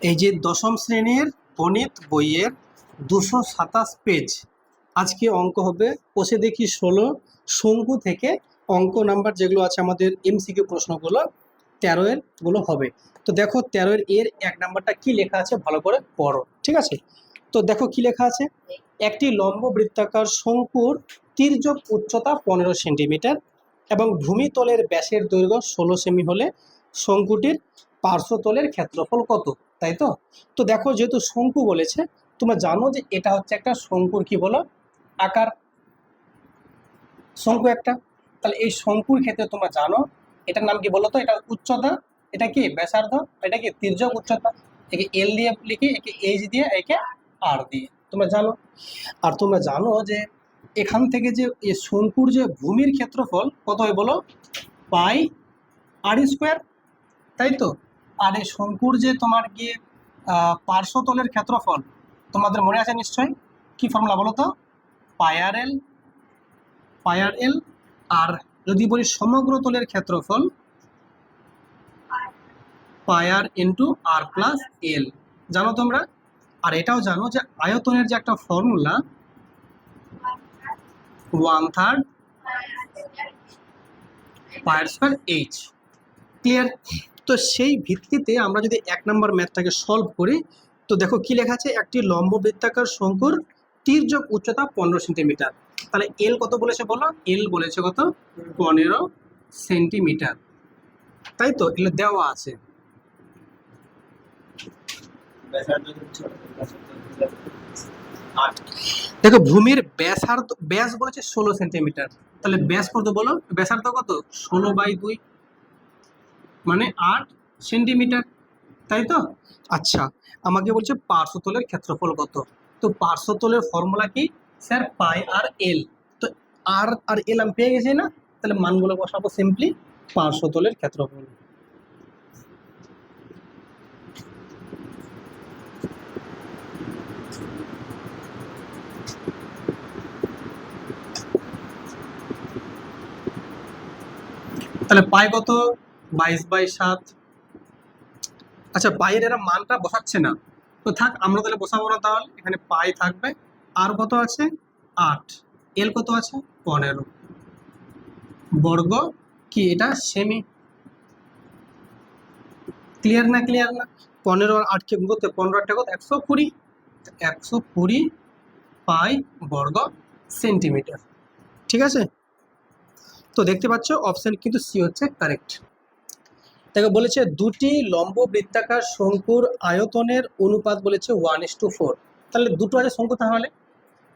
এই যে দশম শ্রেণীর গণিত বইয়ের 227 পেজ। আজকে অঙ্ক হবে কোষে দেখি 16 শঙ্কু থেকে অঙ্ক নাম্বার যেগুলো আছে আমাদের এমসিকিউ প্রশ্নগুলো 13 এর গুলো হবে। তো দেখো 13 এর 1 নাম্বারটা কি লেখা আছে ভালো করে পড়ো, ঠিক আছে? তো দেখো কি লেখা আছে, একটি লম্ব বৃত্তাকার শঙ্কুর তির্যক উচ্চতা 15 সেন্টিমিটার এবং ভূমিতলের ব্যাসের দৈর্ঘ্য 16 সেমি হলে শঙ্কুটির পার্শ্বতলের ক্ষেত্রফল কত? তাই তো। তো দেখো যেহেতু শঙ্কু বলেছে, তোমরা জানো যে এটা হচ্ছে একটা শঙ্কুর কি বলো আকার, শঙ্কু একটা। তাহলে এই শঙ্কুর ক্ষেত্রে তোমরা জানো এটার নাম কি বলো তো, এটা উচ্চতা, এটা কি ব্যাসার্ধ, এটা কি তির্যক উচ্চতা। একে এল দিয়ে লিখি, একে এইচ দিয়ে, একে আর দিয়ে, তোমরা জানো। আর তোমরা জানো যে এখান থেকে যে এই শঙ্কুর যে ভূমির ক্ষেত্রফল কত হয় বলো, পাই আর স্কোয়ার, তাই তো। আর এই শঙ্কুর যে তোমার গিয়ে পার্শ্বতলের ক্ষেত্রফল তোমাদের মনে আছে নিশ্চয়ই, কি ফর্মুলা বলো তো, পায়ার এল, পায়ার এল। আর যদি বলি সমগ্র তলের ক্ষেত্রফল, পায়ার ইন্টু আর প্লাস এল, জানো তোমরা। আর এটাও জানো যে আয়তনের যে একটা ফর্মুলা 1/3 পায়ার স্কয়ার এইচ, ক্লিয়ার। তো সেই ভিত্তিতে আমরা যদি 1 নম্বর ম্যাথটাকে সলভ করি, তো দেখো কি লেখা আছে, একটি লম্ব বৃত্তাকার শঙ্কুর তির্যক উচ্চতা 15 সেন্টিমিটার। তাহলে এল কত বলেছে বলো, এল বলেছে কত, 15 সেন্টিমিটার, তাই তো। এগুলো দেওয়া আছে। দেখো ভূমির ব্যাসার্ধ, ব্যাস বলেছে 16 সেন্টিমিটার, তাহলে ব্যাস কত বলো, ব্যাসার্ধ কত, 16/2 মানে 8 সেন্টিমিটার, তাই তো। আচ্ছা, আমাকে বলছে পার্শ্বতলের ক্ষেত্রফল কত। তো পার্শ্বতলের ফর্মুলা কি স্যার, পাই আর এল। তো আর আর এল আমি পেয়ে গেছি না, তাহলে মানগুলো বসাবো সিম্পলি, পার্শ্বতলের ক্ষেত্রফল। তাহলে পাই কত, 22/7। আচ্ছা পাইয়ের এরা মানটা বসাচ্ছে না, তো থাক আমরা তাহলে বসাবো না, তাহলে এখানে পাই থাকবে। আর কত আছে 8, এল কত আছে 15 বর্গ, কি এটা সেমি, ক্লিয়ার না, ক্লিয়ার না। 15 আর 8কে গুণ করতে 15 8 কত 120, 120 পাই বর্গ সেন্টিমিটার, ঠিক আছে। তো দেখতে পাচ্ছ অপশন কিন্তু সি হচ্ছে কারেক্ট। তাকে বলেছে দুটি লম্ব বৃত্তাকার শঙ্কুর আয়তনের অনুপাত বলেছে 1:4। তাহলে দুটো আছে শঙ্কু, তাহলে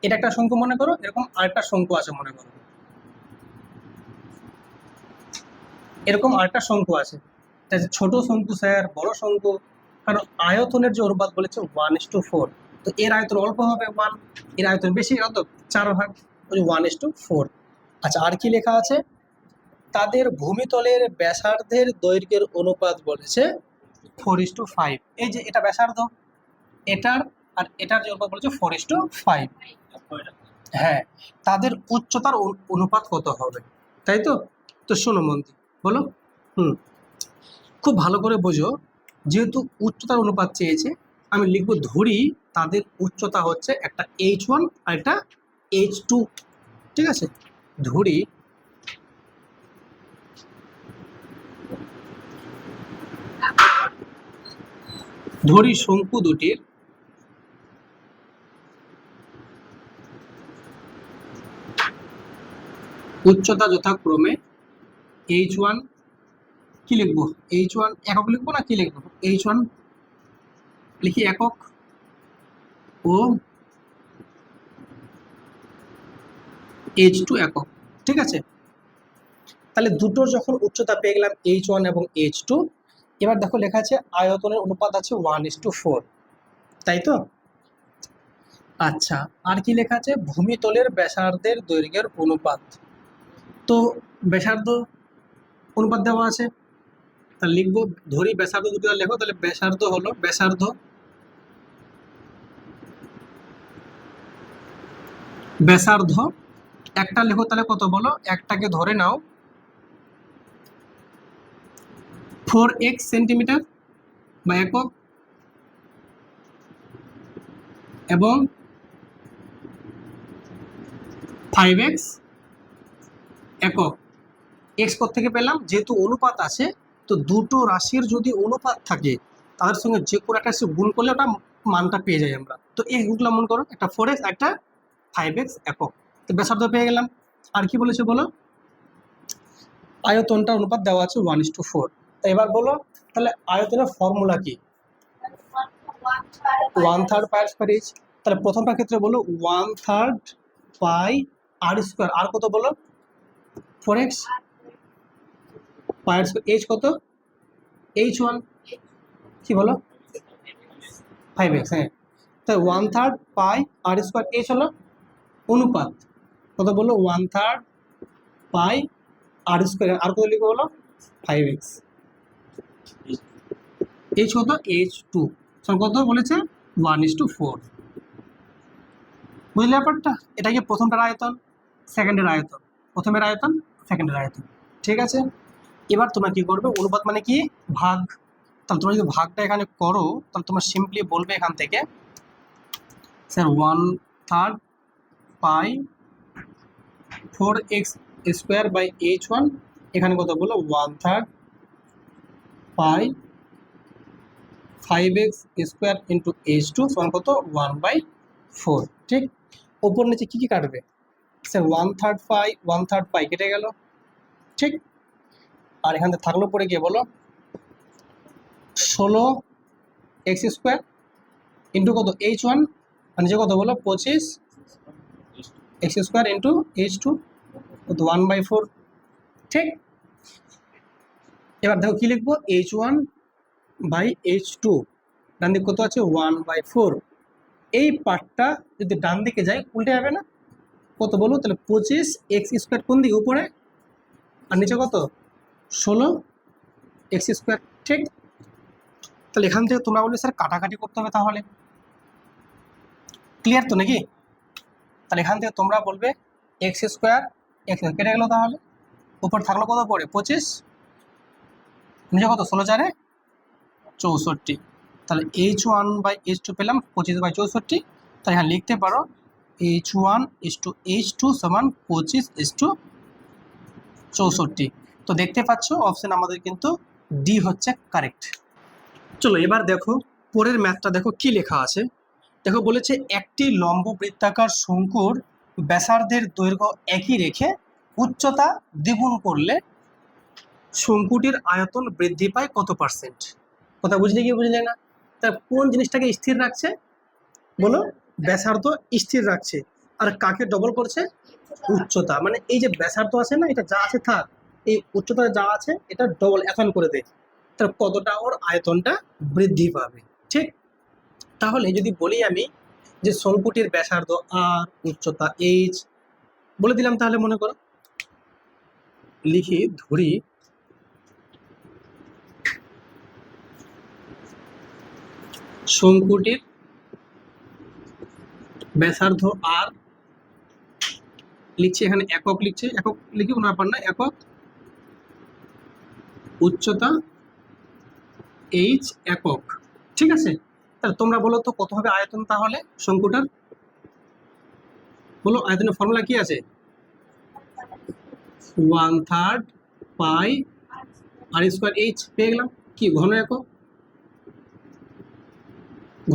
এটা একটা শঙ্কু মনে করো, এরকম আরেকটা শঙ্কু আছে মনে করো, এরকম আরেকটা শঙ্কু আছে। ছোট শঙ্কু স্যার, বড় শঙ্কু, কারণ আয়তনের যে অনুপাত বলেছে 1:4, তো এর আয়তন অল্প হবে 1, এর আয়তন বেশি, কত 4 ভাগ, ওই 1:4। আচ্ছা আর কি লেখা আছে, তাদের ভূমিতলের ব্যাসার্ধের দৈর্ঘ্যের অনুপাত বলেছে 4:5। এই যে এটা ব্যাসার্ধ, এটার আর এটার যে অনুপাত বলেছে 4:5। হ্যাঁ, তাদের উচ্চতার অনুপাত কত হবে, তাই তো। তো শোনো মন দিয়ে বলো, খুব ভালো করে বোঝো। যেহেতু উচ্চতার অনুপাত চেয়েছে, আমি লিখবো ধরি তাদের উচ্চতা হচ্ছে একটা h1 আর একটা h2, ঠিক আছে। ধরি ধরি শঙ্কু দুটির উচ্চতা যথাক্রমে h1, কি লিখবো h1 একক লিখবো না কি লিখবো, h1 লিখি একক ও h2 একক, ঠিক আছে। তাহলে দুটোর যখন উচ্চতা পেয়ে গেলাম h1 এবং h2, এবার দেখো লেখা আছে আয়তনের অনুপাত আছে 1:4, তাই তো। আচ্ছা আর কি লেখা আছে, ভূমিতলের ব্যাসার্ধের দৈর্ঘ্যের অনুপাত। তো ব্যাসার্ধ অনুপাত দেওয়া আছে, তাহলে লিখবো ধরি ব্যাসার্ধ দুটো লেখো, তাহলে ব্যাসার্ধ হলো ব্যাসার্ধ, ব্যাসার্ধ একটা লেখো, তাহলে কত বলো, একটাকে ধরে নাও 4x সেন্টিমিটার বা একক, এবং 5x একক। এক্স থেকে পেলাম, যেহেতু অনুপাত আছে, তো দুটো রাশির যদি অনুপাত থাকে তাদের সঙ্গে যে কোনো একটা গুণ করলে ওটা মানটা পেয়ে যাই আমরা। তো এই গুণগুলো মনে করো, একটা 4x একটা 5x একক। তো ব্যাসার্ধ পেয়ে গেলাম। আর কি বলেছে বলো, আয়তনটা অনুপাত দেওয়া আছে 1:4। তো এবার বলো তাহলে আয়তনের ফর্মুলা কি? 1/3 পাই স্কয়ার এইচ। তাহলে প্রথমটার ক্ষেত্রে বলো 1/3 পাই আর স্কয়ার। আর কত বলো? 4x pi square. এইচ কত? h1 কি বলো? 5x। হ্যাঁ, তাই 1/3 পাই আর স্কয়ার। এইচ হলো অনুপাত, কত বলো? 1/3 পাই আর স্কয়ার। আর কত লিখবো বলো? 5x। এইচ কত? h2 কত বলেছে? 1:4। বুঝলে ব্যাপারটা? এটা কি প্রথমটার আয়তন, সেকেন্ডের আয়তন, প্রথমের আয়তন, সেকেন্ডের আয়তন। ঠিক আছে, এবার তোমরা কি করবে? অনুপাত মানে কি? ভাগ। তাহলে তোমরা যদি ভাগটা এখানে করো তাহলে তোমরা সিম্পলি বলবে এখান থেকে sir 1/3 pi 4x square by h1। এখানে কত বলো? 1/3 পাই 5x স্কোয়ার ইন্টু h2 সমান কত? 1/4। ঠিক, ওপর নিচে কি কি কাটবে স্যার? 1/3 পাই কেটে গেল। ঠিক, আর এখান থেকে থাকলো পরে গিয়ে বলো 16x স্কোয়ার ইন্টু কত? h1, মানে যে কত বলো? 25x স্কোয়ার ইন্টু h2 কত? 1/4। ঠিক, এবার দেখো কি লিখবো? h1 বাই h2, ডান দিকে কত আছে? 1/4। এই পার্টটা যদি ডান দিকে যায় উল্টে যাবে না? কত বলো? তাহলে 25x স্কোয়ার কোন দিকে? উপরে, আর নিচে কত? 16x square. ঠিক, তাহলে এখান থেকে তোমরা বলবে স্যার কাটাকাটি করতে হবে, তাহলে ক্লিয়ার তো নাকি? তাহলে এখান থেকে তোমরা বলবে এক্স স্কোয়ার কেটে গেলো, তাহলে উপর থাকলো কত? পরে 25, নিচে কত? 16×4 = 64। তাহলে h1 বাই h2 পেলাম 25/64। তাহলে এখানে লিখতে পারো h1:h2 সমান 25:64। তো দেখতে পাচ্ছ অপশন আমাদের কিন্তু ডি হচ্ছে কারেক্ট। চলো এবার দেখো পরের ম্যাথটা, দেখো কি লেখা আছে। দেখো বলেছে একটি লম্ব বৃত্তাকার শঙ্কুর ব্যাসার্ধের দৈর্ঘ্য একই রেখে উচ্চতা দ্বিগুণ করলে শঙ্কুটির আয়তন বৃদ্ধি পায় কত %? কথা বুঝলে কি বুঝলে না? তা কোন জিনিসটাকে স্থির রাখছে বলো? ব্যাসার্ধ স্থির রাখছে। আর কাকে ডবল করছে? উচ্চতা। মানে এই যে ব্যাসার্ধ আছে না, এটা যা আছে থাক, এই উচ্চতা যা আছে এটা ডবল এখন করে দে, তাহলে কতটা ওর আয়তনটা বৃদ্ধি পাবে। ঠিক, তাহলে যদি বলি আমি যে শঙ্কুটির ব্যাসার্ধ আর, উচ্চতা এইচ বলে দিলাম, তাহলে মনে করো লিখি ধরি শঙ্কুটির ব্যাসার্ধ আর, লিখছি এখানে একক, লিখছে একক, লিখি কোনো ব্যাপার না, একক, উচ্চতা এইচ একক। ঠিক আছে, তাহলে তোমরা বলো তো কত হবে আয়তন তাহলে শঙ্কুটার? বলো আয়তনের ফর্মুলা কি আছে? 1/3 পাই আর স্কোয়ার এইচ পেয়ে গেলাম। কি ঘন একক?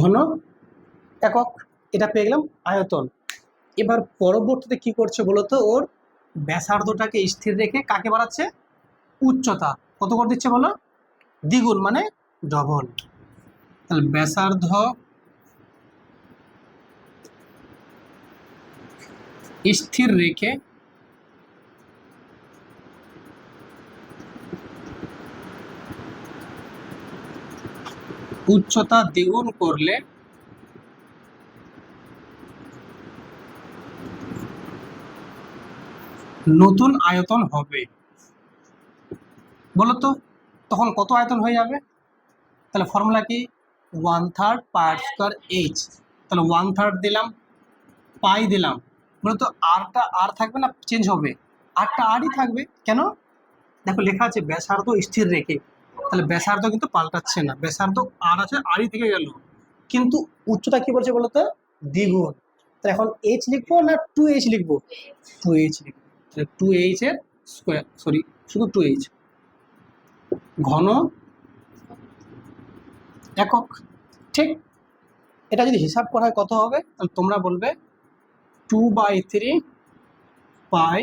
ঘন একক, এটা পেয়ে গেলাম আয়তন। এবার পরবর্তীতে কি করছে বলতো? ওর ব্যাসার্ধটাকে স্থির রেখে কাকে বাড়াচ্ছে? উচ্চতা কত করে দিচ্ছে বলো? দ্বিগুণ, মানে ডবল। তাহলে ব্যাসার্ধ স্থির রেখে উচ্চতা দ্বিগুণ করলে নতুন আয়তন হবে। বলতো তখন কত আয়তন হয়ে যাবে? তাহলে ফর্মুলা কি? 1/3 পাই স্কয়ার এইচ। তাহলে 1/3 দিলাম, পাই দিলাম, বলতো আরটা আর থাকবে না, চেঞ্জ হবে? আরটা আরই থাকবে। কেন? দেখো লেখা আছে ব্যাসার্ধ স্থির রেখে, তাহলে ব্যাসার্ধ কিন্তু পাল্টাচ্ছে না, ব্যাসার্ধ আর আছে, আরই থেকে গেল, কিন্তু উচ্চতা কি বলছে বলতো? দ্বিগুণ। তাহলে এখন এইচ লিখবো না 2h লিখবো? 2h লিখবো। 2h এর স্কোয়ার, সরি শুধু 2h, ঘন একক। ঠিক, এটা যদি হিসাব করা হয় কত হবে, তাহলে তোমরা বলবে 2/3 পাই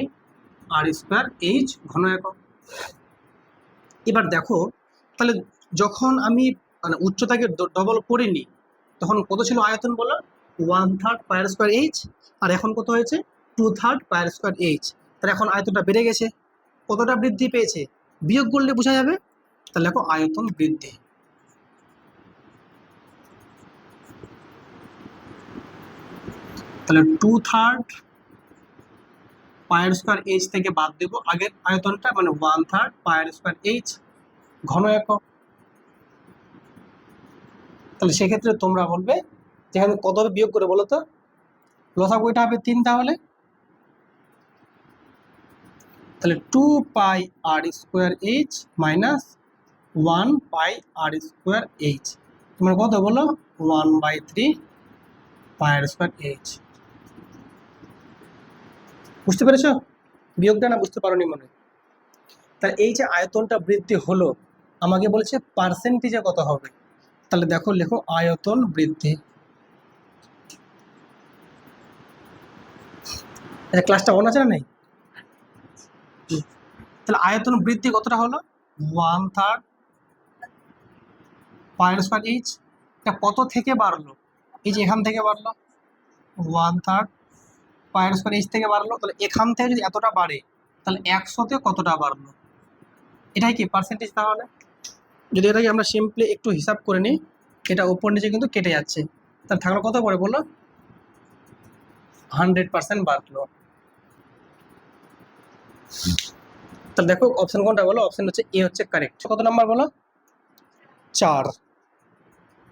আর স্কোয়ার এইচ ঘন একক। এবার দেখো, তাহলে যখন আমি মানে উচ্চতাকে ডবল করিনি তখন কত ছিল আয়তন বলো? 1/3 পাই আর স্কোয়ার এইচ, আর এখন কত হয়েছে? 2/3 পাই আর স্কোয়ার এইচ। তাহলে এখন আয়তনটা বেড়ে গেছে। কতটা বৃদ্ধি পেয়েছে? বিয়োগ করলে বোঝা যাবে। তাহলে দেখো আয়তন বৃদ্ধি। তাহলে 2/3 পাই আর স্কোয়ার এইচ থেকে বাদ দেবো আগের আয়তনটা, মানে 1/3 পাই আর স্কোয়ার এইচ ঘন একক। তাহলে সেক্ষেত্রে তোমরা বলবে যেখানে কত হবে বিয়োগ করে বলো তো, লসাগু এটা হবে 3। তাহলে 2 পাই আর স্কোয়ার এইচ মাইনাস 1 পাই আর স্কোয়ার এইচ, তোমরা কত বলো? 1/3 পাই আর স্কোয়ার এইচ। বুঝতে পেরেছো বিয়োগটা? না বুঝতে পারোনি মনে? তাহলে এই যে আয়তনটা বৃদ্ধি হলো, আমাকে বলেছে পার্সেন্টেজে কত হবে। তাহলে দেখো, লেখো আয়তন বৃদ্ধি। আচ্ছা, ক্লাসটা অন আছে না নেই? তাহলে আয়তন বৃদ্ধি কতটা হলো? 1/3 পাই আর স্কোয়ার এইচ। এটা কত থেকে বাড়লো? এই যে এখান থেকে বাড়লো, 1/3 পাই আর স্কোয়ার এইচ থেকে বাড়লো। তাহলে এখান থেকে যদি এতটা বাড়ে তাহলে 100-তে কতটা বাড়লো? এটাই কি পার্সেন্টেজ? তাহলে যদি এটাকে আমরা সিম্পলি একটু হিসাব করে নিই, এটা উপর নিচে কিন্তু কেটে যাচ্ছে, তাহলে থাকলো কত পড়ে বলো? 100% বাড়লো। তাহলে দেখো অপশন কোনটা বলো? অপশন হচ্ছে এ হচ্ছে কারেক্ট। কত নাম্বার বলো? 4।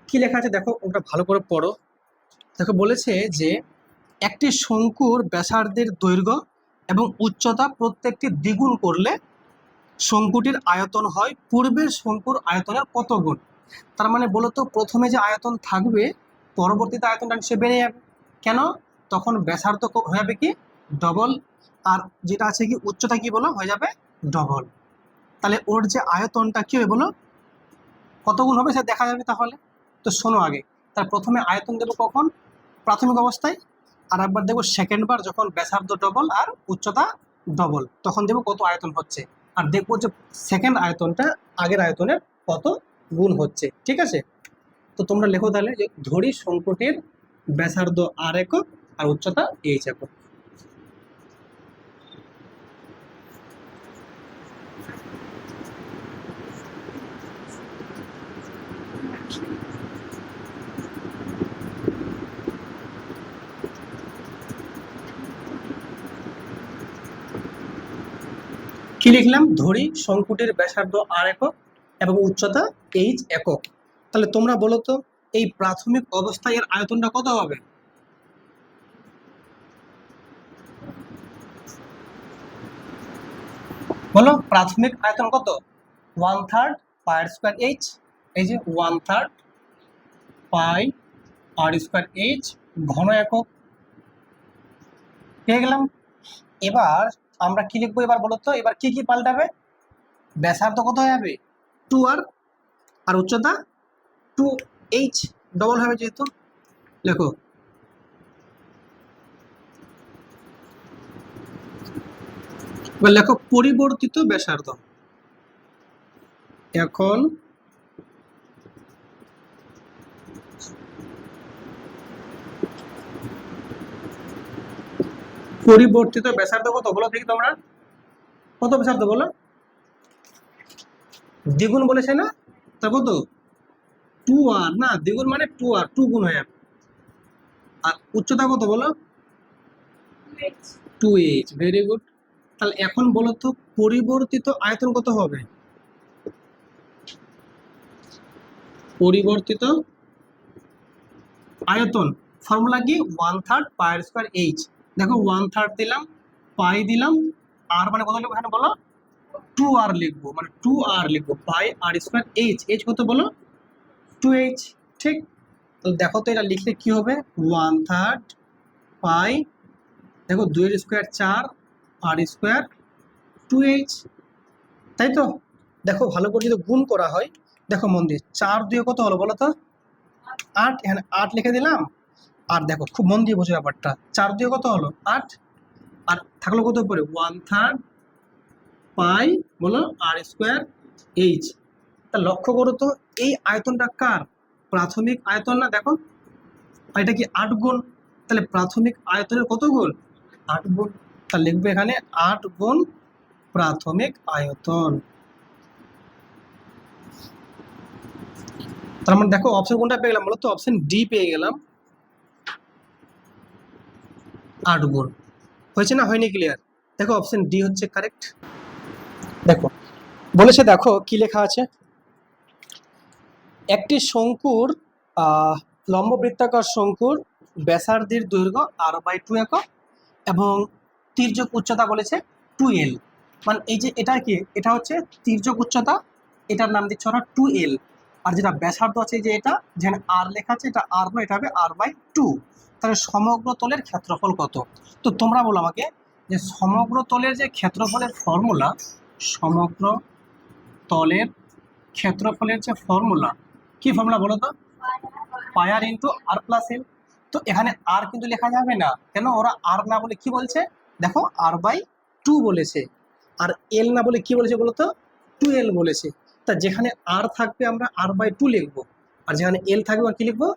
কি লেখা আছে দেখো, ওটা ভালো করে পড়ো। দেখো বলেছে যে একটি শঙ্কুর ব্যাসার্ধের দৈর্ঘ্য এবং উচ্চতা প্রত্যেকটি দ্বিগুণ করলে শঙ্কুটির আয়তন হয় পূর্বের শঙ্কুর আয়তনের কত গুণ? তার মানে বলো তো, প্রথমে যে আয়তন থাকবে পরবর্তীতে আয়তনটা সে বেড়ে যাবে। কেন? তখন ব্যাসার্ধ হয়ে যাবে কি ডবল, আর যেটা আছে কি উচ্চতা কি বলো হয়ে যাবে ডবল। তাহলে ওর যে আয়তনটা কি হবে বলো, কত গুণ হবে সে দেখা যাবে। তাহলে তো শোনো আগে, তার প্রথমে আয়তন দেবো কখন? প্রাথমিক অবস্থায়। আর একবার দেখবো সেকেন্ড বার যখন ব্যাসার্ধ ডবল আর উচ্চতা ডবল, তখন দেখবো কত আয়তন হচ্ছে। আর দেখবো যে সেকেন্ড আয়তনটা আগের আয়তনের কত গুণ হচ্ছে। ঠিক আছে, তো তোমরা লেখো তাহলে যে ধরি শঙ্কুটির ব্যাসার্ধ আর একক আর উচ্চতা এইচ একক। কি লিখলাম? ধরি শঙ্কুটির ব্যাসার্ধ আর একক এবং উচ্চতা এইচ একক। তাহলে তোমরা বলো তো, এই প্রাথমিক অবস্থায় এর আয়তনটা কত হবে? বলো প্রাথমিক আয়তন কত? 1/3 পাই আর স্কোয়ার এইচ। এই যে 1/3 পাই আর স্কোয়ার এইচ ঘন একক পেয়ে গেলাম। এবার আমরা কি লিখবো এবার বলো তো, এবার কি কি পাল্টাবে? ব্যাসার্ধ কত হয়ে যাবে? 2r, আর উচ্চতা 2h ডবল হবে যেহেতু। লেখো এবার লেখো পরিবর্তিত ব্যাসার্ধ। এখন পরিবর্তিত ব্যাসার্ধ কত বলো দেখি তোমরা? কত ব্যাসার্ধ বলো? দ্বিগুণ বলেছে না? তা কত? 2r না, দ্বিগুণ মানে 2r, 2 গুণ হয়ে যাবে। আর উচ্চতা কত বলো? 2h। Very good. তাহলে এখন বলো তো পরিবর্তিত আয়তন কত হবে? পরিবর্তিত আয়তন ফর্মুলা কি? 1/3 পাই আর স্কোয়ার এইচ। দেখো 1/3 দিলাম, পাই দিলাম, আর মানে কত লিখবো এখানে বলো? 2r লিখবো, মানে 2r লিখবো। পাই আর স্কোয়ার এইচ, এইচ কত বলো? 2h। ঠিক, তো দেখো তো এটা লিখলে কি হবে, 1/3 পাই, দেখো 2 এর স্কোয়ার 4, আর স্কোয়ার 2h, তাই তো। দেখো ভালো করে যদি গুণ করা হয়, দেখো মন দিয়ে 4 2 কত হলো বলো তো, 8, এখানে 8 লিখে দিলাম। আর দেখো খুব মন দিয়ে বোঝো ব্যাপারটা, 4 2 কত হলো 8, আর থাকলো কত উপরে 1/3 পাই বলো আর স্কোয়ার এইচ। তা লক্ষ্য করো তো এই আয়তনটা কার, প্রাথমিক আয়তন না, দেখো আর এটা কি 8 গুণ, তাহলে প্রাথমিক আয়তনের কত গুণ, 8 গুণ। তা লিখবে এখানে 8 গুণ প্রাথমিক আয়তন। তার মানে দেখো অপশন কোনটা পেয়ে গেলাম বলো তো, অপশন ডি পেয়ে গেলাম, 8 গুণ। হয়েছে না হয়নি ক্লিয়ার? দেখো অপশন ডি হচ্ছে কারেক্ট। দেখো বলেছে, দেখো কি লেখা আছে, একটি শঙ্কুর লম্ব বৃত্তাকার শঙ্কুর ব্যাসার্ধের দৈর্ঘ্য r/2 একক এবং তির্যক উচ্চতা বলেছে 2l। মানে এই যে এটা কি, এটা হচ্ছে তির্যক উচ্চতা, এটার নাম দিচ্ছে ওরা 2l। আর যেটা ব্যাসার্ধ আছে যে এটা যেখানে r লেখা আছে, এটা r নয়, এটা হবে r/2। তাহলে সমগ্র তলের ক্ষেত্রফল কত? তো তোমরা বলো আমাকে যে সমগ্র তলের যে ক্ষেত্রফলের ফর্মুলা, সমগ্র তলের ক্ষেত্রফলের যে ফর্মুলা, কি ফর্মুলা বলো তো, পাই আর ইন্টু আর প্লাস এল। তো এখানে আর কিন্তু লেখা যাবে না, কেন, ওরা আর না বলে কি বলছে, দেখো r/2 বলেছে, আর এল না বলে কি বলেছে বলো তো, 2l বলেছে। তা যেখানে আর থাকবে আমরা r/2 লিখবো, আর যেখানে এল থাকবে আর কি লিখবো,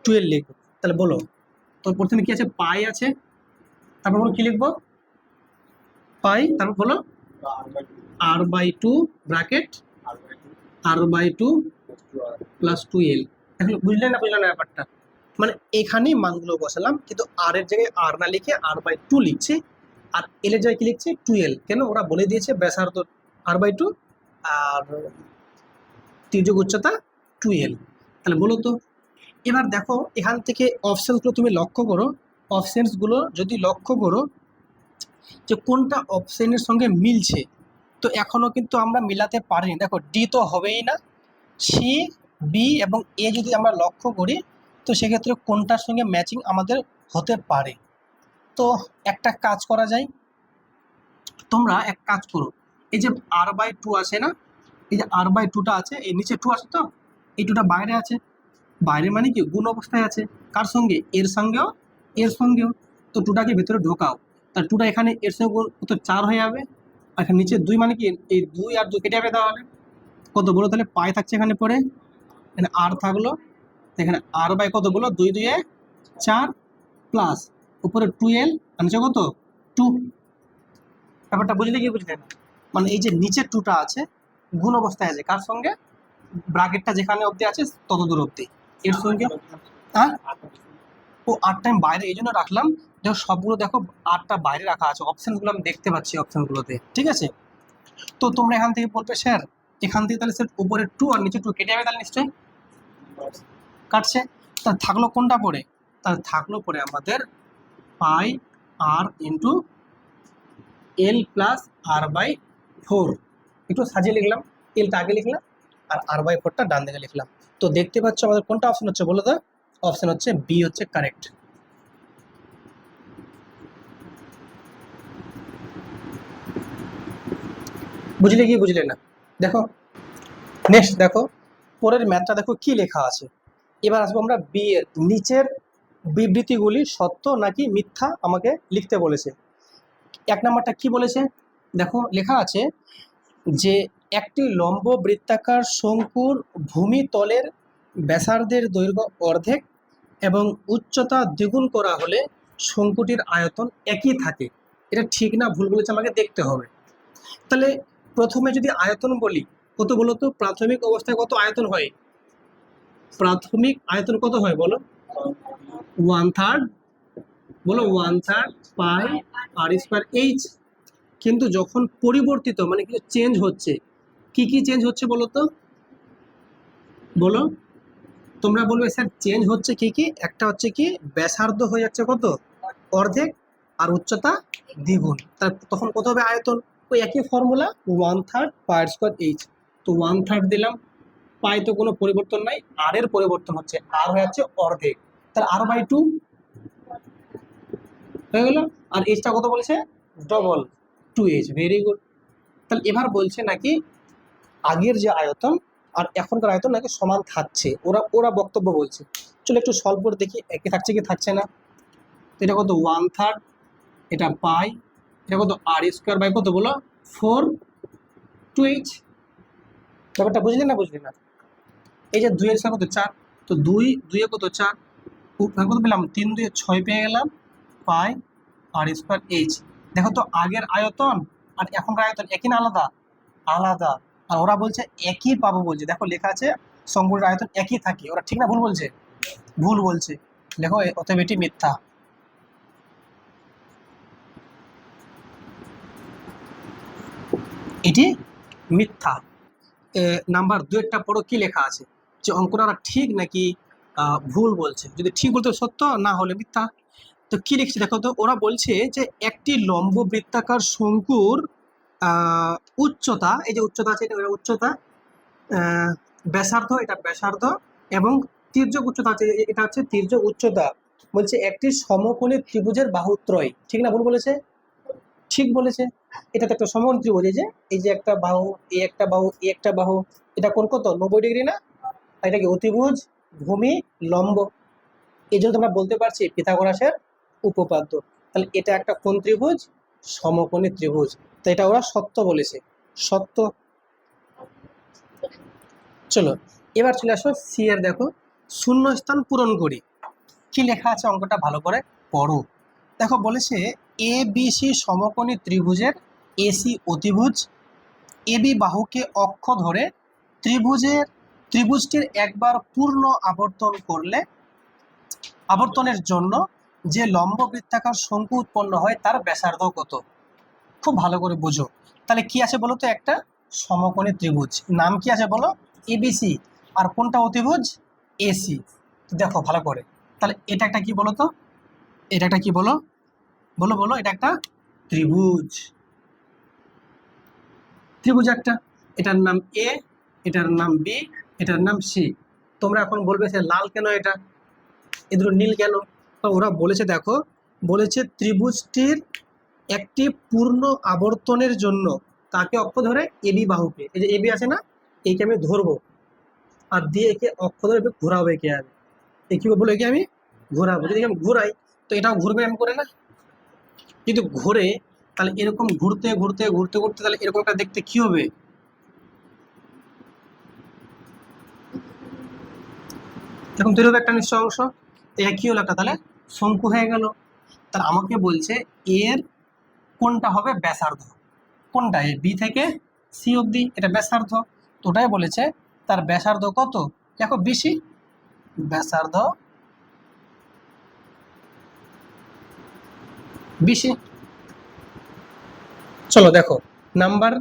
2l লিখবো। তাহলে বলো, তো প্রথমে কি আছে, পাই আছে, তারপর বলো কি লিখবো, পাই, তারপর বলো r/2 bracket r/2 plus 2l। এখন বুঝলেন না বুঝলেন না ব্যাপারটা, মানে এখানেই মানগুলো বসালাম, কিন্তু আর এর জায়গায় আর না লিখে r/2 লিখছি, আর এল এর জায়গায় কি লিখছি 2l, কেন, ওরা বলে দিয়েছে ব্যাসার্ধ r/2 আর তির্যক উচ্চতা 2l। তাহলে বলো তো, এবার দেখো এখান থেকে অপশনসগুলো তুমি লক্ষ্য করো, অপশনসগুলো যদি লক্ষ্য করো যে কোনটা অপশনের সঙ্গে মিলছে, তো এখনো কিন্তু আমরা মিলাতে পারিনি। দেখো ডি তো হবেই না, সি, বি এবং এ যদি আমরা লক্ষ্য করি, তো সেক্ষেত্রে কোনটার সঙ্গে ম্যাচিং আমাদের হতে পারে। তো একটা কাজ করা যায়, তোমরা এক কাজ করো, এই যে r/2 আছে না, এই যে r/2টা আছে, এই নিচে 2 আছে, তো এই 2টা বাইরে আছে, বাইরে মানে কি গুণ অবস্থায় আছে, কার সঙ্গে, এর সঙ্গেও, এর সঙ্গেও। তো 2টাকে ভেতরে ঢোকাও, তার 2টা এখানে এর সঙ্গে গুণ তো 4 হয়ে যাবে, আর এখানে নিচে 2 মানে কি, এই 2 আর 2 কেটে যাবে, তাহলে কত বলো, তাহলে পাই থাকছে এখানে পরে, এখানে আর থাকলো, এখানে r/, কত বলো, 2 2 এ 4 প্লাস উপরে 2l আর নিচে কত 2। ব্যাপারটা বুঝলে কি বুঝলে না, মানে এই যে নিচে 2টা আছে গুণ অবস্থায় আছে, কার সঙ্গে, ব্র্যাকেটটা যেখানে অবধি আছে তত দূর অবধি, এর সঙ্গে। হ্যাঁ, ও 8 টাইম বাইরে এই জন্য রাখলাম, দেখো সবগুলো দেখো 8টা বাইরে রাখা আছে, অপশনগুলো আমি দেখতে পাচ্ছি অপশনগুলোতে, ঠিক আছে। তো তোমরা এখান থেকে বলবে স্যার এখান থেকে তাহলে স্যার উপরে 2 আর নিচে 2 কেটে যাবে, তাহলে নিশ্চয়ই কাটছে। তা থাকলো কোনটা পরে, তাহলে থাকলো পরে আমাদের পাই আর ইন্টু এল প্লাস r/4। একটু সাজিয়ে লিখলাম, এলটা আগে লিখলাম আর r/4টা ডান দিকে লিখলাম। তো দেখতে পাচ্ছ আমাদের কোনটা অপশন হচ্ছে বলো তো, অপশন হচ্ছে বি হচ্ছে কারেক্ট। বুঝলে কি বুঝলে না? দেখো নেক্সট দেখো পরের ম্যাথটা দেখো কি লেখা আছে। এবার আসবো আমরা বি এর, নিচের বিবৃতিগুলি সত্য নাকি মিথ্যা আমাকে লিখতে বলেছে। 1 নম্বরটা কি বলেছে, দেখো লেখা আছে যে একটি লম্ব বৃত্তাকার শঙ্কুর ভূমিতলের ব্যাসার্ধের দৈর্ঘ্য অর্ধেক এবং উচ্চতা দ্বিগুণ করা হলে শঙ্কুটির আয়তন একই থাকে। এটা ঠিক না ভুল বলেছে আমাকে দেখতে হবে। তাহলে প্রথমে যদি আয়তন বলি, কত বলো তো, প্রাথমিক অবস্থায় কত আয়তন হয়, প্রাথমিক আয়তন কত হয় বলো, 1/3 বলো 1/3 পাই আর স্কোয়ার এইচ। কিন্তু যখন পরিবর্তিত মানে কিছু চেঞ্জ হচ্ছে, কি কি চেঞ্জ হচ্ছে বলো তো, বলো তোমরা বলবে স্যার চেঞ্জ হচ্ছে কি কি, একটা হচ্ছে কি ব্যাসার্ধ হয়ে যাচ্ছে কত অর্ধেক আর উচ্চতা দ্বিগুণ, তার তখন কত হবে আয়তন, ওই একই ফর্মুলা 1/3 পাই স্কোয়ার এইচ। তো 1/3 দিলাম, পাই তো কোনো পরিবর্তন নাই, আর এর পরিবর্তন হচ্ছে, আর হয়ে যাচ্ছে অর্ধেক, তাহলে r/2 হয়ে গেল। আর এইচটা কত বলেছে, ডবল 2h, ভেরি গুড। তাহলে এবার বলছে নাকি আগের যে আয়তন আর এখনকার আয়তন নাকি সমান থাকছে, ওরা ওরা বক্তব্য বলছে। চলো একটু সলভ করে দেখি একই থাকছে কি থাকছে না। এটা কত 1/3, এটা পাই, এটা কত r² কত বলো 4 2h। ব্যাপারটা বুঝলি না বুঝলি না? এই যে 2 এর সাথে কত 4, তো 2 2 এ কত 4, কত পেলাম 3 2 এ 6 পেয়ে গেলাম, পাই r²h। দেখো তো আগের আয়তন আর এখনকার আয়তন একই না আলাদা? আলাদা। আর ওরা বলছে একই পাবো বলছে, দেখো লেখা আছে শঙ্কুর আয়তন একই থাকে, ওরা ঠিক না ভুল বলছে? ভুল বলছে। দেখো অতএব এটি মিথ্যা। এটি মিথ্যা। নাম্বার 2 একটা পড়ো কি লেখা আছে, যে অঙ্কটা ঠিক নাকি ভুল বলছে। যদি ঠিক বলতে সত্য, না হলে মিথ্যা। তো কি লিখছে দেখো তো, ওরা বলছে যে একটি লম্ব বৃত্তাকার শঙ্কুর উচ্চতা, এই যে উচ্চতা আছে এটা উচ্চতা, ব্যাসার্ধ এটা ব্যাসার্ধ, এবং তির্যক উচ্চতা আছে এটা হচ্ছে তির্যক উচ্চতা। বলছে একটি সমকোণী ত্রিভুজের বাহুত্রয়, ঠিক না ভুল বলেছে? ঠিক বলেছে। এটা তো একটা সমকোণ ত্রিভুজ, এই যে একটা বাহু, এই একটা বাহু, এই একটা বাহু, এটা কোণ কত 90 ডিগ্রি না? আর এটা কি অতিভুজ, ভূমি, লম্ব। এই জন্য তোমরা বলতে পারছি পিথাগোরাসের উপপাদ্য। তাহলে এটা একটা কোণ ত্রিভুজ, সমকোণী ত্রিভুজ, তো এটা ওরা সত্য বলেছে, সত্য। চলো এবার চলে আসো সি এর, দেখো শূন্যস্থান পূরণ করি। কি লেখা আছে অঙ্কটা ভালো করে পড়ো। দেখো বলেছে এ বি সি সমকোণী ত্রিভুজের এসি অতিভুজ, এবি বাহুকে অক্ষ ধরে ত্রিভুজটির একবার পূর্ণ আবর্তন করলে আবর্তনের জন্য যে লম্ব বৃত্তাকার শঙ্কু উৎপন্ন হয় তার ব্যাসার্ধ কত। খুব ভালো করে বুঝো। তাহলে কি আছে বলো তো, একটা সমকোণী ত্রিভুজ, নাম কি আছে বলো, এবিসি, আর কোনটা অতিভুজ, এসি। দেখো ভালো করে, তাহলে এটা একটা কি বলো তো, এটা একটা কি বলো, বলো বলো, এটা একটা ত্রিভুজ, ত্রিভুজ একটা। এটার নাম এ, এটার নাম বি, এটার নাম সি। তোমরা এখন বলবে সে লাল কেন, এটা এ দুটো নীল কেন? তো ওরা বলেছে দেখো, বলেছে ত্রিভুজটির একটি পূর্ণ আবর্তনের জন্য তাকে অক্ষ ধরে এবি বাহুকে, এই যে এবি আছে না, এইকে আমি ধরবো আর দিয়ে একে অক্ষ ধরে ঘোরাবো, একে আমি কি বলবো, একে আমি ঘোরাবো। যদি আমি ঘুরাই তো এটাও ঘুরবে এম করে না? যদি ঘুরে তাহলে এরকম ঘুরতে ঘুরতে ঘুরতে ঘুরতে তাহলে এরকম একটা দেখতে কি হবে, এরকম তৈরি হবে একটা নিশ্চয় অংশ। এটা কি হলো, একটা তাহলে শঙ্কু হয়ে গেল। তাহলে আমাকে বলছে এর কোনটা হবে ব্যাসার্ধ, কোনটা এ বি থেকে সি অবধি, এটা ব্যাসার্ধ। তো ওটাই বলেছে তার ব্যাসার্ধ কত, দেখো বেশি, ব্যাসার্ধ বেশি। চলো দেখো নাম্বার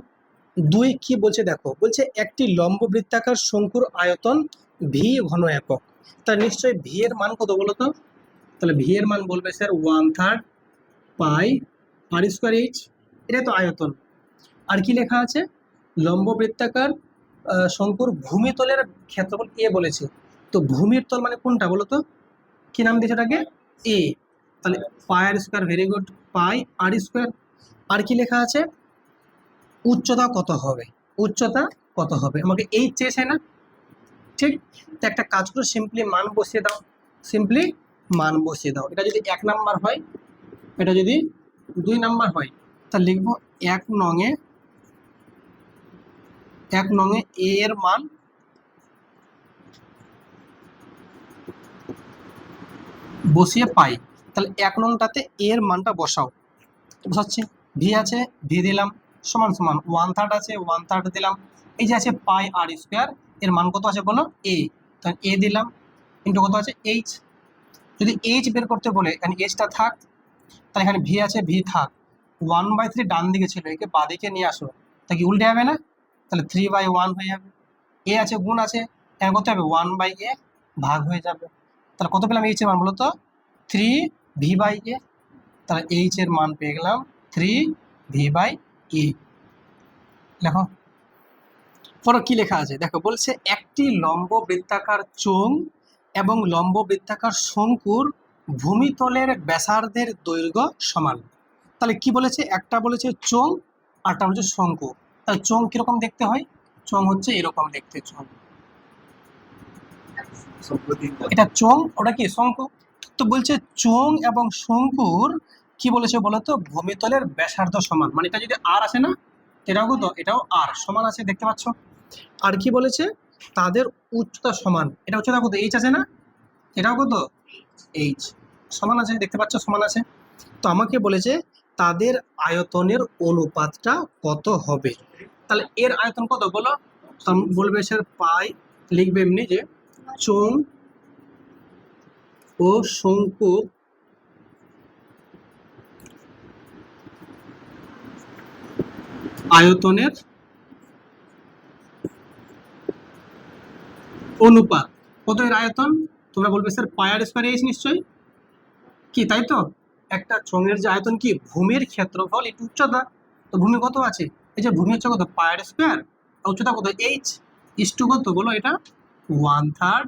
2 কি বলছে, দেখো বলছে একটি লম্ব বৃত্তাকার শঙ্কুর আয়তন ভি ঘন একক। তার নিশ্চয়ই ভি এর মান কত বলো তো? তাহলে ভি এর মান বলবে স্যার 1/3 পাই r²h, এটা তো আয়তন। আর কি লেখা আছে, লম্ব বৃত্তাকার শঙ্কুর ভূমিতলের ক্ষেত্রফল এ বলেছে। তো ভূমির তল মানে কোনটা বলো তো, কি নাম দিয়েছে ওটাকে, এ। তাহলে পাই r², ভেরি গুড, পাই r²। আর কি লেখা আছে, উচ্চতা কত হবে, উচ্চতা কত হবে, আমাকে এই চেয়েছে না? ঠিক, তো একটা কাজ করে সিম্পলি মান বসিয়ে দাও, সিম্পলি মান বসিয়ে দাও। এটা যদি 1 নাম্বার হয়, এটা যদি 2 নাম্বার হয়, তা লিখবো 1 নঙে এ এর মান বসিয়ে পাই। তাহলে 1 নংটাতে এ এর মানটা বসাও, বসাচ্ছি। ভি আছে, ভি দিলাম, সমান সমান 1/3 আছে, 1/3 দিলাম। এই যে আছে পাই r², এর মান কত আছে বলো, এ, তাহলে এ দিলাম, ইন্টু কত আছে এইচ। যদি এইচ বের করতে বলে এখানে এইচটা থাক, তাহলে এখানে ভি আছে, ভি থাক। 1/3 ডান দিকে ছিল, একে বাঁদিকে নিয়ে আসো, তা কি উল্টে যাবে না? তাহলে 3/1 হয়ে যাবে। এ আছে, গুণ আছে, এখানে কত হবে 1/a, ভাগ হয়ে যাবে। তাহলে কত পেলাম এইচ এর মান বলো তো, 3v/a। তাহলে এইচ এর মান পেয়ে গেলাম 3v/a। দেখো পরে কি লেখা আছে দেখো, বলছে একটি লম্ব বৃত্তাকার চোঙ এবং লম্ব বৃত্তাকার শঙ্কুর ভূমিতলের ব্যাসার্ধের দৈর্ঘ্য সমান। তাহলে কি বলেছে, একটা বলেছে চোঙ আরটা হচ্ছে শঙ্কু। তাহলে চোঙ কিরকম দেখতে হয়, চোঙ হচ্ছে এরকম দেখতে চোঙ, এটা চোঙ ওটা কি শঙ্কু। তো বলছে চোঙ এবং শঙ্কুর কি বলেছে বলতো, ভূমিতলের ব্যাসার্ধ সমান, মানে এটা যদি আর আসে না এটাও কত, এটাও আর সমান আছে দেখতে পাচ্ছ। আর কি বলেছে, তাদের উচ্চতা সমান, এটা উচ্চতা কত এইচ আছে না, এটাও কত এইচ সমান আছে দেখতে পাচ্ছ সমান আছে। তো আমাকে বলেছে তাদের আয়তনের অনুপাতটা কত হবে। তাহলে এর আয়তন কত বলো, বলবে স্যার পাই, লিখবে এমনি যে চোঙ ও শঙ্কুর আয়তনের অনুপাত কত, এর আয়তন তোমরা বলবে স্যার পাই আর স্কয়ার এইচ নিশ্চয়ই, কি তাই তো। একটা চোঙের যে আয়তন কি, ভূমির ক্ষেত্রফল একটু উচ্চতা, তো ভূমি কত আছে, এই যে ভূমি হচ্ছে কত পাই আর স্কয়ার, উচ্চতা কত এইচ, ইস টু কত বলো, এটা 1/3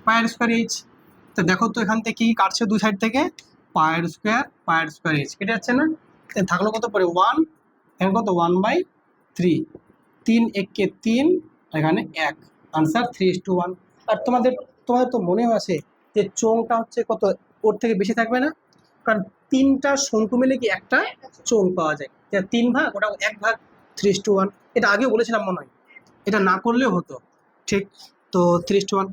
পাই আর স্কয়ার এইচ। তো দেখো তো এখান থেকে কি কাটছে দুই সাইড থেকে, পাই আর স্কয়ার এইচ কেটে যাচ্ছে না, থাকলো কত পরে 1, এখানে কত 1/3, 3 একে 3, এখানে 1, আনসার 3:1। আর তোমাদের তোমাদের তো মনে আছে যে চোঙটা হচ্ছে কত, ওর থেকে বেশি থাকবে না, কারণ তিনটা শঙ্কু মিলে কি একটা চোঙ পাওয়া যায়, 3 ভাগ ওটা 1 ভাগ, 3:1। এটা আগেও বলেছিলাম মনে হয়, এটা না করলেও হতো ঠিক। তো 3:1